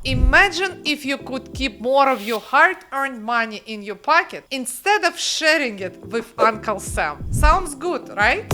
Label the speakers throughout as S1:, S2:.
S1: Imagine if you could keep more of your hard-earned money in your pocket instead of sharing it with Uncle Sam. Sounds good, right?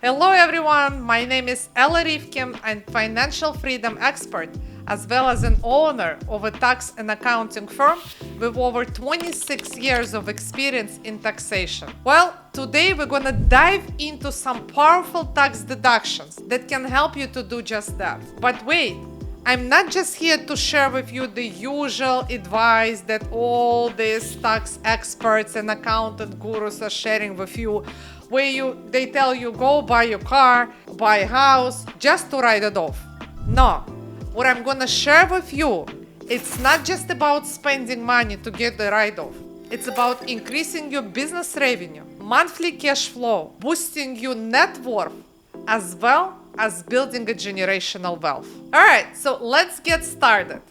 S1: Hello everyone, my name is Ella Rivkin. I'm financial freedom expert as well as an owner of a tax and accounting firm with over 26 years of experience in taxation. Well, today we're gonna dive into some powerful tax deductions that can help you to do just that. But wait, I'm not just here to share with you the usual advice that all these tax experts and accountant gurus are sharing with you, where they tell you go buy your car, buy a house, just to write it off. No, what I'm gonna share with you, it's not just about spending money to get the write-off. It's about increasing your business revenue, monthly cash flow, boosting your net worth, as well as building a generational wealth. Alright, so let's get started.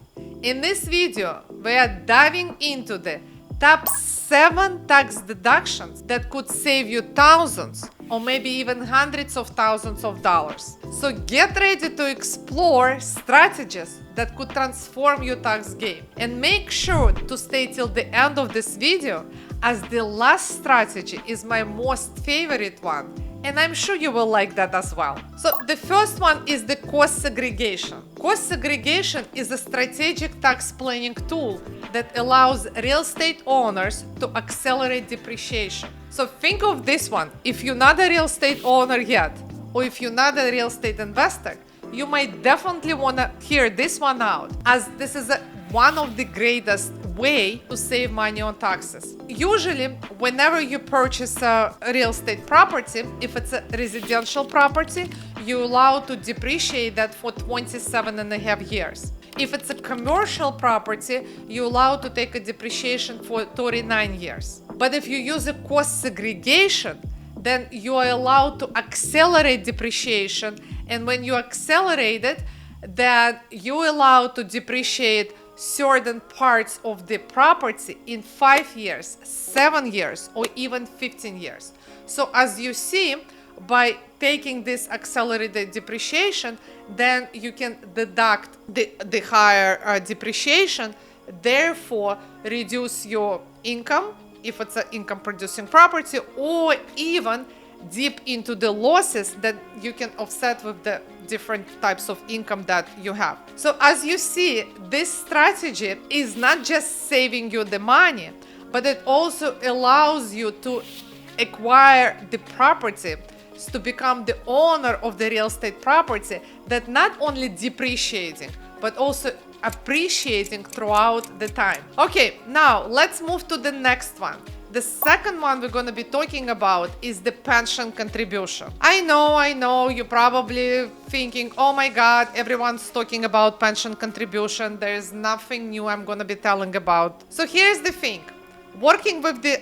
S1: In this video, we are diving into the top 7 tax deductions that could save you thousands or maybe even hundreds of thousands of dollars. So get ready to explore strategies that could transform your tax game. And make sure to stay till the end of this video, as the last strategy is my most favorite one. And I'm sure you will like that as well. So the first one is the cost segregation. Cost segregation is a strategic tax planning tool that allows real estate owners to accelerate depreciation. So think of this one. If you're not a real estate owner yet, or if you're not a real estate investor, you might definitely want to hear this one out, as this is one of the greatest way to save money on taxes. Usually, whenever you purchase a real estate property, if it's a residential property, you're allowed to depreciate that for 27.5 years. If it's a commercial property, you're allowed to take a depreciation for 39 years. But if you use a cost segregation, then you are allowed to accelerate depreciation. And when you accelerate it, then you're allowed to depreciate certain parts of the property in 5 years, 7 years, or even 15 years. So as you see, by taking this accelerated depreciation, then you can deduct the higher depreciation, therefore reduce your income if it's an income producing property, or even deep into the losses that you can offset with the different types of income that you have. So as you see, this strategy is not just saving you the money, but it also allows you to acquire the property, to become the owner of the real estate property that not only depreciating, but also appreciating throughout the time. Okay, now let's move to the next one. The second one we're going to be talking about is the pension contribution. I know, you're probably thinking, oh my God, everyone's talking about pension contribution. There's nothing new I'm going to be telling about. So here's the thing. Working with the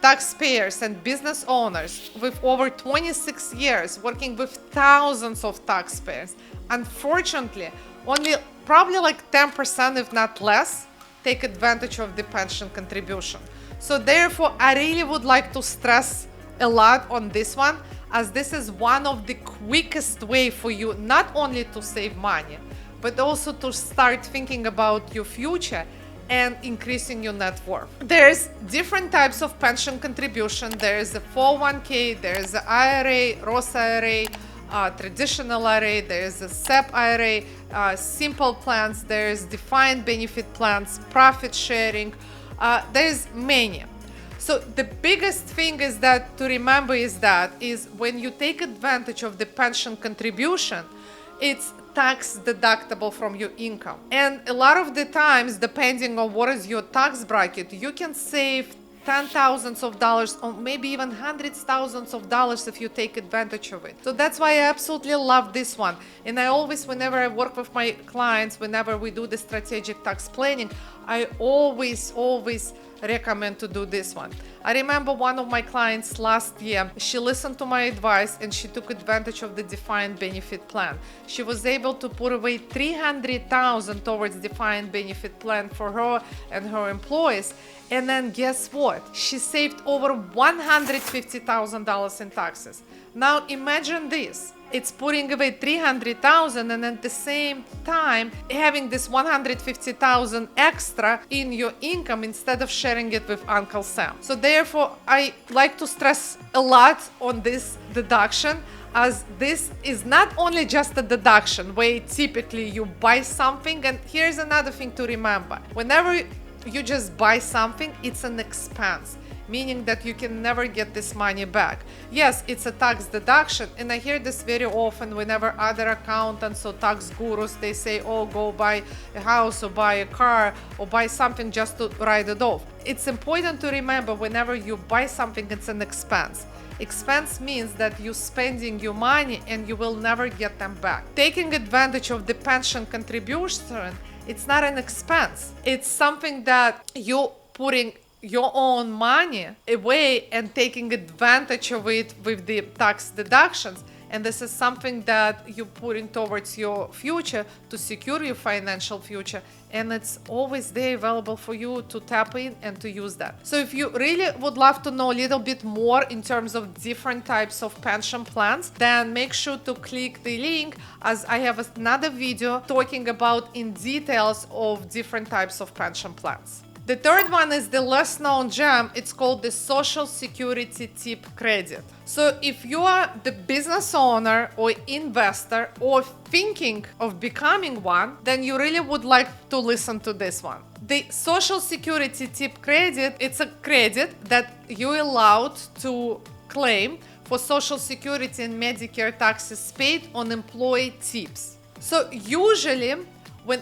S1: taxpayers and business owners with over 26 years, working with thousands of taxpayers, unfortunately, only probably like 10%, if not less, take advantage of the pension contribution. So therefore, I really would like to stress a lot on this one, as this is one of the quickest way for you not only to save money, but also to start thinking about your future and increasing your net worth. There's different types of pension contribution. There's a 401k, there's an IRA, Roth IRA, traditional IRA, there's a SEP IRA, simple plans, there's defined benefit plans, profit sharing. There's many. So the biggest thing is that to remember is when you take advantage of the pension contribution, it's tax deductible from your income. And a lot of the times, depending on what is your tax bracket, you can save $10,000s of dollars or maybe even hundreds of thousands of dollars if you take advantage of it. So that's why I absolutely love this one. And I always, whenever I work with my clients, whenever we do the strategic tax planning, I always recommend to do this one. I remember one of my clients last year, she listened to my advice and she took advantage of the defined benefit plan. She was able to put away $300,000 towards defined benefit plan for her and her employees. And then guess what? She saved over $150,000 in taxes. Now imagine this. it's putting away 300,000 and at the same time having this 150,000 extra in your income instead of sharing it with Uncle Sam. So therefore, I like to stress a lot on this deduction, as this is not only just a deduction where typically you buy something. And here's another thing to remember: whenever you just buy something, it's an expense, meaning that you can never get this money back. Yes, it's a tax deduction, and I hear this very often whenever other accountants or tax gurus, they say, oh, go buy a house or buy a car or buy something just to write it off. It's important to remember, whenever you buy something, it's an expense. Expense means that you're spending your money and you will never get them back. Taking advantage of the pension contribution, it's not an expense. It's something that you're putting your own money away and taking advantage of it with the tax deductions. And this is something that you're putting towards your future to secure your financial future. And it's always there available for you to tap in and to use that. So if you really would love to know a little bit more in terms of different types of pension plans, then make sure to click the link, as I have another video talking about in details of different types of pension plans. The third one is the less known gem. It's called the Social Security Tip Credit. So if you are the business owner or investor or thinking of becoming one, then you really would like to listen to this one. The Social Security Tip Credit, it's a credit that you're allowed to claim for Social Security and Medicare taxes paid on employee tips. So usually,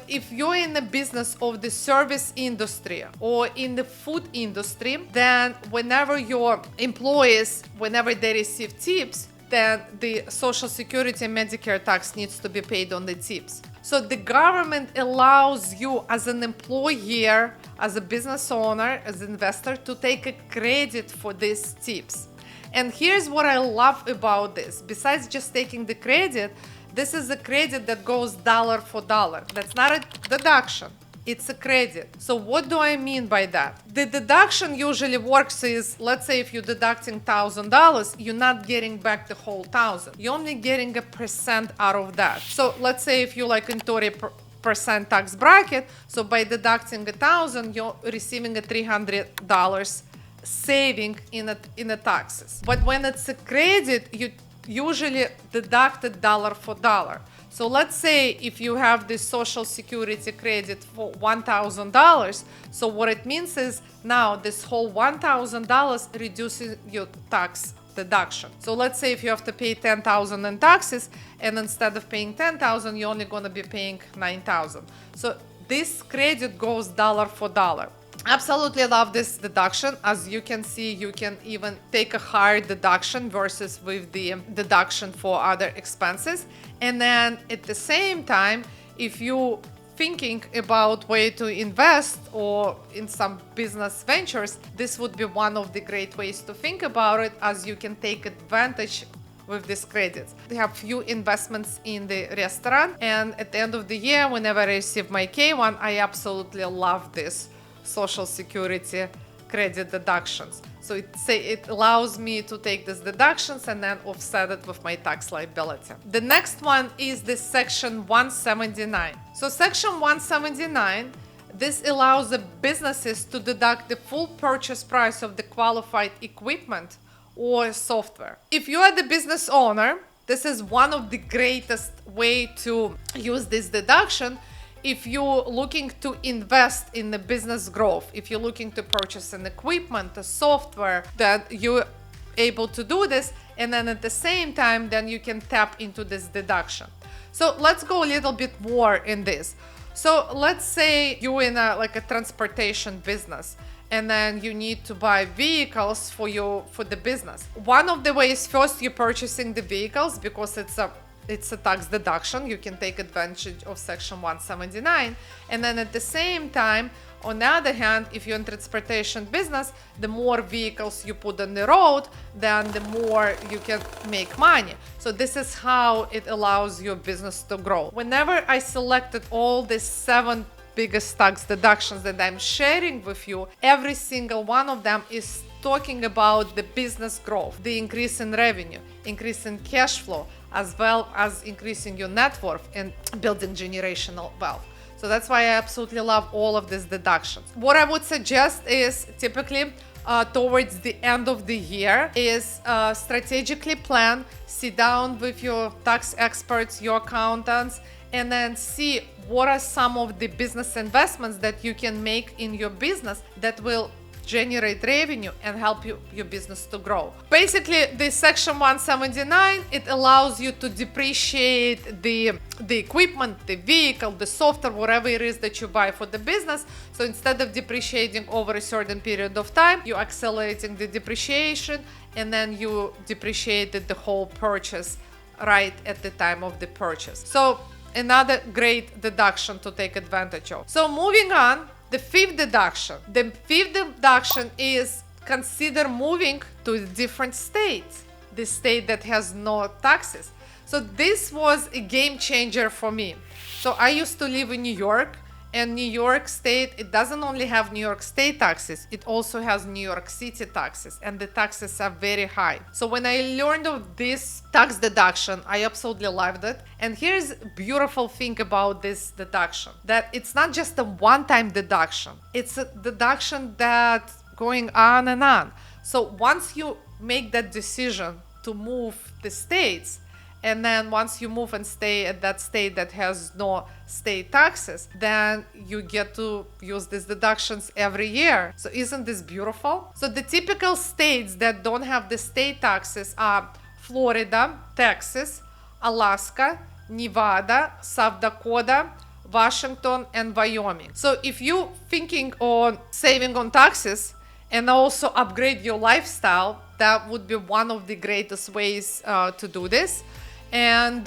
S1: if you're in the business of the service industry or in the food industry, then whenever your employees, whenever they receive tips, then the Social Security and Medicare tax needs to be paid on the tips. So the government allows you as an employer, as a business owner, as an investor, to take a credit for these tips. And here's what I love about this. Besides just taking the credit, this is a credit that goes dollar for dollar. That's not a deduction. It's a credit. So what do I mean by that? The deduction usually works is, let's say if you're deducting $1,000, you're not getting back the whole 1,000. You're only getting a percent out of that. So let's say if you're like in 30% tax bracket, so by deducting 1,000, you're receiving a $300 saving in the taxes. But when it's a credit, you usually deducted dollar for dollar. So let's say if you have this Social Security credit for $1,000, so what it means is now this whole $1,000 reduces your tax deduction. So let's say if you have to pay $10,000 in taxes, and instead of paying $10,000, you're only going to be paying $9,000. So this credit goes dollar for dollar. Absolutely love this deduction. As you can see, you can even take a higher deduction versus with the deduction for other expenses. And then at the same time, if you thinking about way to invest or in some business ventures, this would be one of the great ways to think about it, as you can take advantage with these credits. They have few investments in the restaurant, and at the end of the year, whenever I receive my K1, I absolutely love this Social Security credit deductions. So it allows me to take these deductions and then offset it with my tax liability. The next one is the Section 179. So Section 179, this allows the businesses to deduct the full purchase price of the qualified equipment or software. If you are the business owner, this is one of the greatest way to use this deduction. If you're looking to invest in the business growth, if you're looking to purchase an equipment, a software, that you're able to do this, and then at the same time, then you can tap into this deduction. So let's go a little bit more in this. So let's say you're in a transportation business, and then you need to buy vehicles for the business. One of the ways, first you're purchasing the vehicles because it's a tax deduction. You can take advantage of Section 179. And then at the same time, on the other hand, if you're in transportation business, the more vehicles you put on the road, then the more you can make money. So this is how it allows your business to grow. Whenever I selected all the 7 biggest tax deductions that I'm sharing with you, every single one of them is talking about the business growth, the increase in revenue, increase in cash flow, as well as increasing your net worth and building generational wealth. So that's why I absolutely love all of these deductions. What I would suggest is typically towards the end of the year is strategically plan, sit down with your tax experts, your accountants, and then see what are some of the business investments that you can make in your business that will generate revenue and help your business to grow. Basically, the section 179, it allows you to depreciate the equipment, the vehicle, the software, whatever it is that you buy for the business. So instead of depreciating over a certain period of time, you're accelerating the depreciation, and then you depreciated the whole purchase right at the time of the purchase. So another great deduction to take advantage of. So moving on, the fifth deduction. The fifth deduction is consider moving to a different state, the state that has no taxes. So this was a game changer for me. So I used to live in New York, and New York State, it doesn't only have New York State taxes, it also has New York City taxes, and the taxes are very high. So when I learned of this tax deduction, I absolutely loved it. And here's a beautiful thing about this deduction, that it's not just a one-time deduction, it's a deduction that going on and on. So once you make that decision to move the states, and then once you move and stay at that state that has no state taxes, then you get to use these deductions every year. So isn't this beautiful? So the typical states that don't have the state taxes are Florida, Texas, Alaska, Nevada, South Dakota, Washington, and Wyoming. So if you're thinking on saving on taxes and also upgrade your lifestyle, that would be one of the greatest ways to do this. And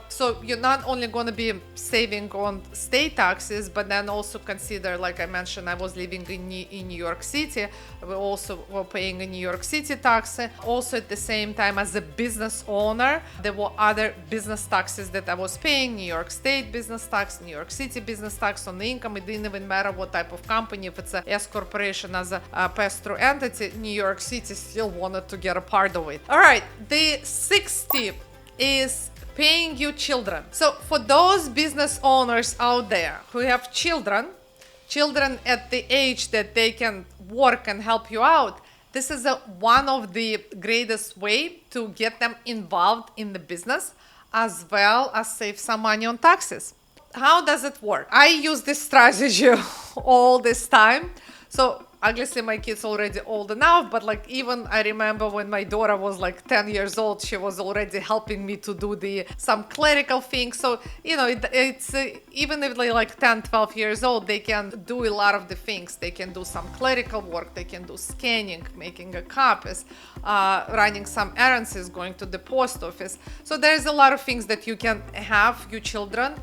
S1: so you're not only going to be saving on state taxes, but then also consider, like I mentioned, I was living in New York City. We also were paying a New York City tax. Also at the same time, as a business owner, there were other business taxes that I was paying: New York State business tax, New York City business tax on the income. It didn't even matter what type of company. If it's a S corporation as a pass-through entity, New York City still wanted to get a part of it. All right, the sixth tip is paying your children. So for those business owners out there who have children at the age that they can work and help you out, this is one of the greatest way to get them involved in the business, as well as save some money on taxes. How does it work? I use this strategy all this time. So obviously my kids already old enough, but like even I remember when my daughter was like 10 years old, she was already helping me to do some clerical things. So, you know, it's even if they're like 10, 12 years old, they can do a lot of the things. They can do some clerical work, they can do scanning, making copies, running some errands, going to the post office. So there's a lot of things that you can have your children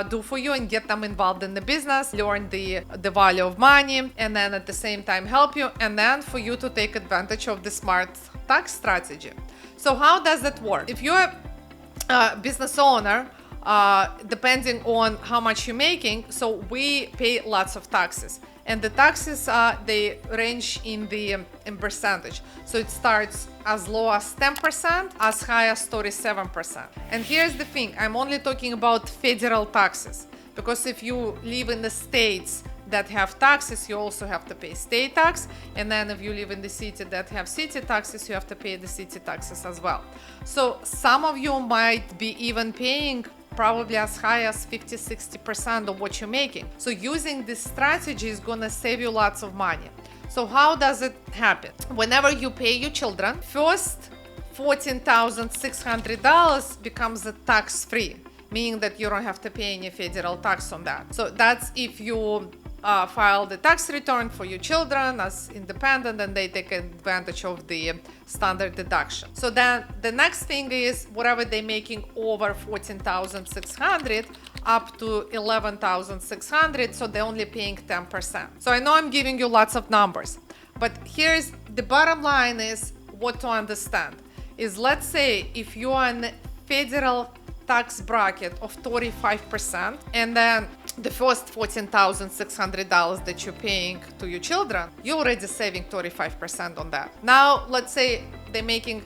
S1: do for you and get them involved in the business, learn the value of money, and then at the same time help you, and then for you to take advantage of the smart tax strategy. So how does that work? If you're a business owner, depending on how much you're making, so we pay lots of taxes, and the taxes they range in percentage. So it starts as low as 10%, as high as 37%. And here's the thing, I'm only talking about federal taxes, because if you live in the states that have taxes, you also have to pay state tax, and then if you live in the city that have city taxes, you have to pay the city taxes as well. So some of you might be even paying probably as high as 50-60% of what you're making. So using this strategy is gonna save you lots of money. So how does it happen? Whenever you pay your children, first $14,600 becomes a tax-free, meaning that you don't have to pay any federal tax on that. So that's if you file the tax return for your children as independent, and they take advantage of the standard deduction. So then the next thing is whatever they're making over 14,600 up to 11,600, so they're only paying 10%. So I know I'm giving you lots of numbers, but here's the bottom line is what to understand is, let's say if you are in a federal tax bracket of 35%, and then the first $14,600 that you're paying to your children, you're already saving 35% on that. Now, let's say they're making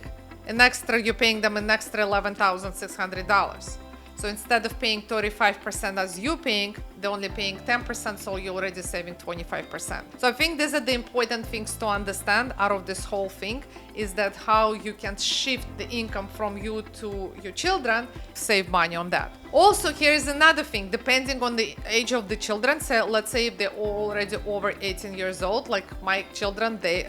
S1: an extra, you're paying them an extra $11,600. So instead of paying 35% as you paying, they're only paying 10%, so you're already saving 25%. So I think these are the important things to understand out of this whole thing, is that how you can shift the income from you to your children, save money on that. Also, here's another thing, depending on the age of the children. So let's say if they're already over 18 years old, like my children, they've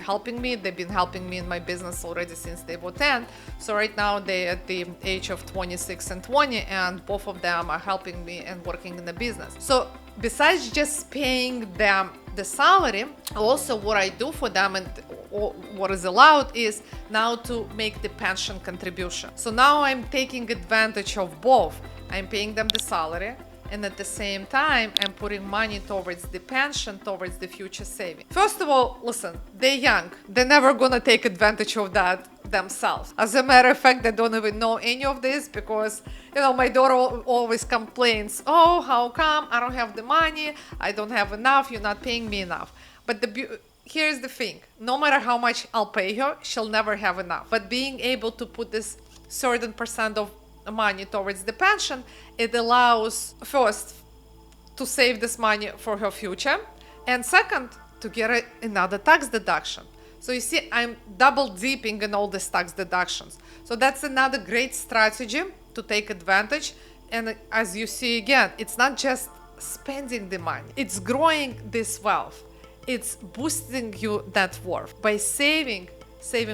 S1: been helping me in my business already since they were 10. So right now they're at the age of 26 and 20, and both of them are helping me and working in the business. So besides just paying them the salary, also what I do for them and what is allowed is now to make the pension contribution. So now I'm taking advantage of both. I'm paying them the salary, and at the same time I'm putting money towards the pension, towards the future saving. First of all, listen, they're young, they're never gonna take advantage of that themselves. As a matter of fact, they don't even know any of this, because my daughter always complains, oh, how come I don't have the money, I don't have enough, you're not paying me enough. But here's the thing, no matter how much I'll pay her, she'll never have enough. But being able to put this certain percent of money towards the pension, it allows first to save this money for her future, and second, to get another tax deduction. So you see, I'm double dipping in all these tax deductions. So that's another great strategy to take advantage. And as you see again, it's not just spending the money, it's growing this wealth. It's boosting your net worth by saving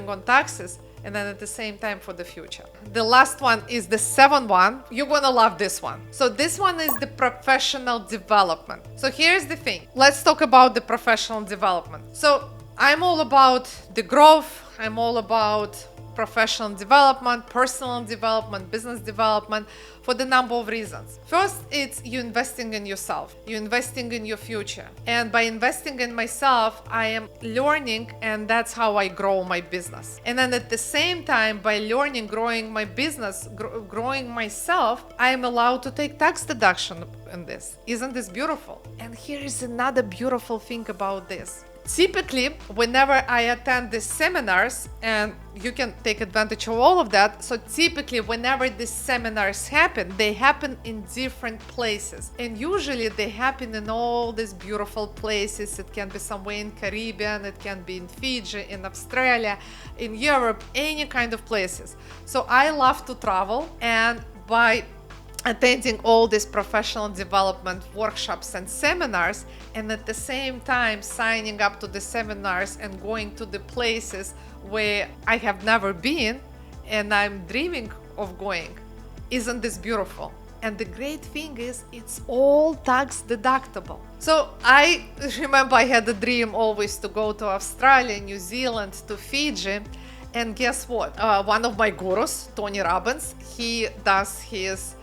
S1: on taxes, and then at the same time for the future. The last one is the seventh one. You're gonna love this one. So this one is the professional development. So here's the thing. Let's talk about the professional development. So I'm all about the growth. I'm all about professional development, personal development, business development, for the number of reasons. First, it's you investing in yourself, you investing in your future. And by investing in myself, I am learning, and that's how I grow my business. And then at the same time, by learning, growing my business, growing myself, I am allowed to take tax deduction in this. Isn't this beautiful? And here is another beautiful thing about this. Typically, whenever I attend these seminars, and you can take advantage of all of that, so typically whenever these seminars happen, they happen in different places, and usually they happen in all these beautiful places. It can be somewhere in Caribbean, it can be in Fiji, in Australia, in Europe, any kind of places. So I love to travel, and by attending all these professional development workshops and seminars, and at the same time signing up to the seminars and going to the places where I have never been and I'm dreaming of going. Isn't this beautiful? And the great thing is, it's all tax deductible. So I remember I had a dream always to go to Australia, New Zealand, to Fiji. And guess what? One of my gurus, Tony Robbins, he does his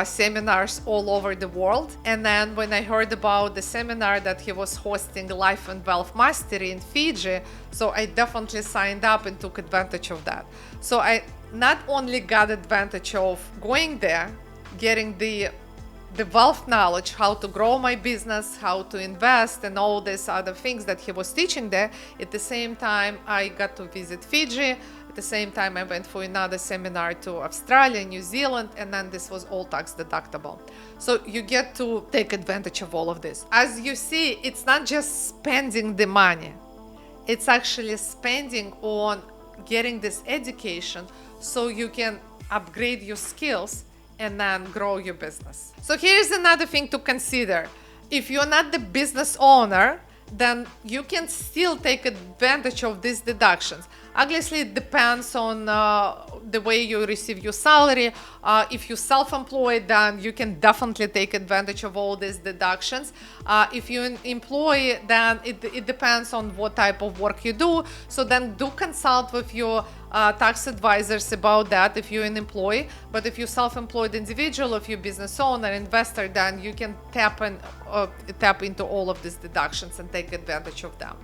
S1: seminars all over the world. And then when I heard about the seminar that he was hosting, Life and Wealth Mastery in Fiji, so I definitely signed up and took advantage of that. So I not only got advantage of going there, getting the wealth knowledge, how to grow my business, how to invest, and all these other things that he was teaching there. At the same time, I got to visit Fiji. At the same time, I went for another seminar to Australia, New Zealand, and then this was all tax deductible. So you get to take advantage of all of this. As you see, it's not just spending the money. It's actually spending on getting this education so you can upgrade your skills and then grow your business. So here's another thing to consider. If you're not the business owner, then you can still take advantage of these deductions. Obviously, it depends on the way you receive your salary. If you're self-employed, then you can definitely take advantage of all these deductions. If you're an employee, then it depends on what type of work you do. So then do consult with your tax advisors about that if you're an employee. But if you're self-employed individual, if you're business owner, investor, then you can tap into all of these deductions and take advantage of them.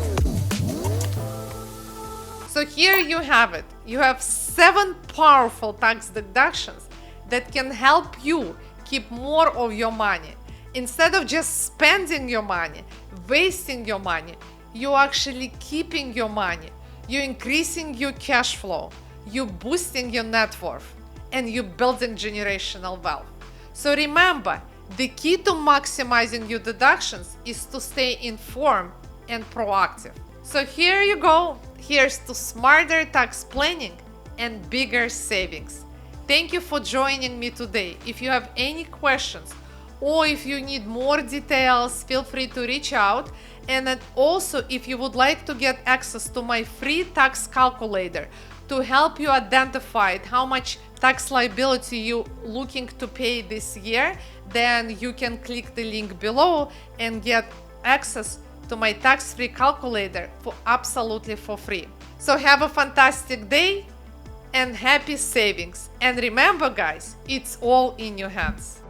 S1: So here you have it. You have 7 powerful tax deductions that can help you keep more of your money. Instead of just spending your money, wasting your money, you're actually keeping your money. You're increasing your cash flow. you're boosting your net worth and you're building generational wealth. So remember, the key to maximizing your deductions is to stay informed and proactive. So here you go. Here's to smarter tax planning and bigger savings. Thank you for joining me today. If you have any questions or if you need more details, feel free to reach out. And then also, if you would like to get access to my free tax calculator to help you identify how much tax liability you're looking to pay this year, then you can click the link below and get access to my tax-free calculator for absolutely for free. So have a fantastic day and happy savings. And remember guys, it's all in your hands.